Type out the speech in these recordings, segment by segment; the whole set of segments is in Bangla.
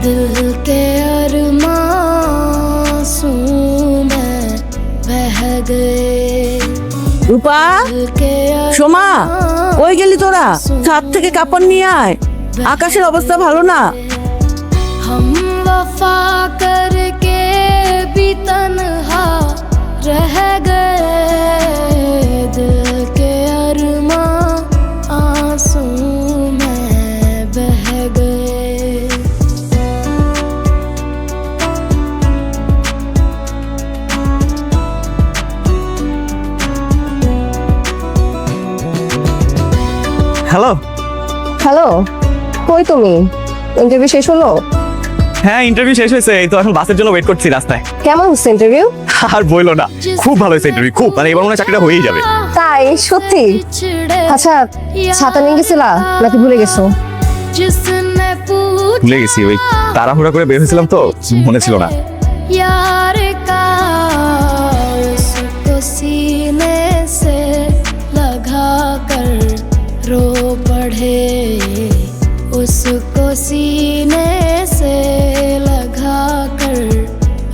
दिल के अरमासूं में बह गए রূপা সোমা কই গেলি তোরা ছাদ থেকে কাপড় নিয়ে আয় আকাশের অবস্থা ভালো না हम वफा करके भी तन्हा रह गए दिल के अरमां आंसू में बह गए হ্যালো হ্যালো কই তুমি ইন্টারভিউ শেষ হলো হ্যাঁ ইন্টারভিউ শেষ হয়েছে এই তো এখন বাসের জন্য ওয়েট করছি রাস্তায় কেমন হচ্ছে ইন্টারভিউ আর বইলো না খুব ভালো হয়েছে ইন্টারভিউ খুব মানে এবার মনে হয় চাকরিটা হয়েই যাবে তাই সত্যি আচ্ছা ছাতা নিয়ে গেছিলা নাকি ভুলে গেছো जिसने ভুলে গেছি ওই তাড়াহুড়া করে বের হয়েছিলাম তো মনে ছিল না यार का उसको सीने से लगा कर रो पड़े उसको सीने से लगा कर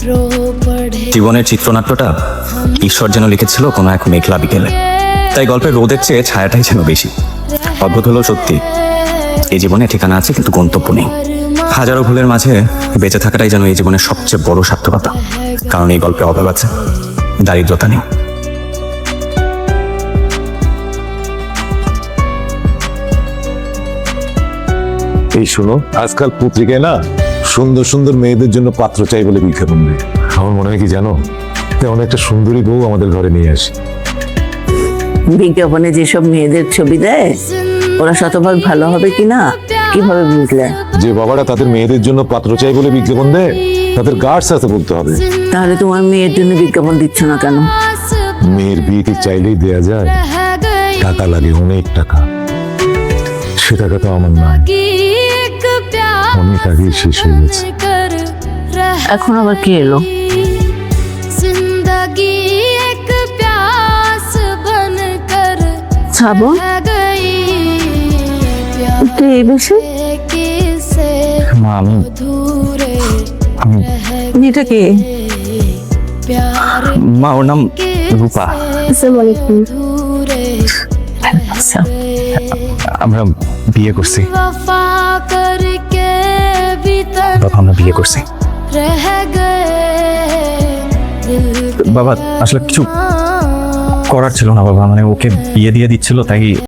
रो पड़े জীবনের চিত্রনাট্যটা ঈশ্বর যেন লিখেছিল কোনো এক মেঘলা বিকেলে তাই গল্পের রোদের চেয়ে ছায়াটাই যেন বেশি অদ্ভুত হলো সত্যি এই জীবনে ঠিকানা আছে কিন্তু গন্তব্য নেই হাজারো ভুলের মাঝে বেঁচে থাকাটাই যেন এই জীবনের সবচেয়ে বড় সার্থকতা কারণ এই গল্পে অভাব আছে দারিদ্রতা নেই এই শোনো আজকাল পত্রিকায় না সুন্দর সুন্দর মেয়েদের জন্য পাত্র চাই বলে বিজ্ঞাপন দেয় আমার মনে হয় কি জানো তেমন একটা সুন্দরী বউ আমাদের ঘরে নিয়ে আসি বিজ্ঞাপনে যেসব মেয়েদের ছবি দেয় ওরা শতভাগ ভালো হবে কিনা কিভাবে বুঝলে যে বাবারা তাদের মেয়েদের জন্য পাত্র চাই বলে বিজ্ঞাপন দেয় তাদের গার্ডস আছে বলতে হবে তাহলে তোমার মেয়ের জন্য বিজ্ঞাপন দিচ্ছ না কেন মেয়ের বিয়েতে চাইলেই দেয়া যায় টাকা লাগে অনেক টাকা সে টাকা তো আমার নাই অনেক আগেই শেষ হয়ে গেছে এখন আবার কি এলো जिंदगी एक प्यास बनकर শ্রাবণ रह गई তুই এই বেশি किसे মা আমি अधूरे এটা কি प्यार মা ওর নাম রূপা अधूरे আচ্ছা আমরা বিয়ে করছি वफा करके भी বাবা আমরা বিয়ে করছি रह गए दिल বাবা আসলে কিছু করার ছিল না বাবা মানে ওকে বিয়ে দিয়ে দিচ্ছিল তাই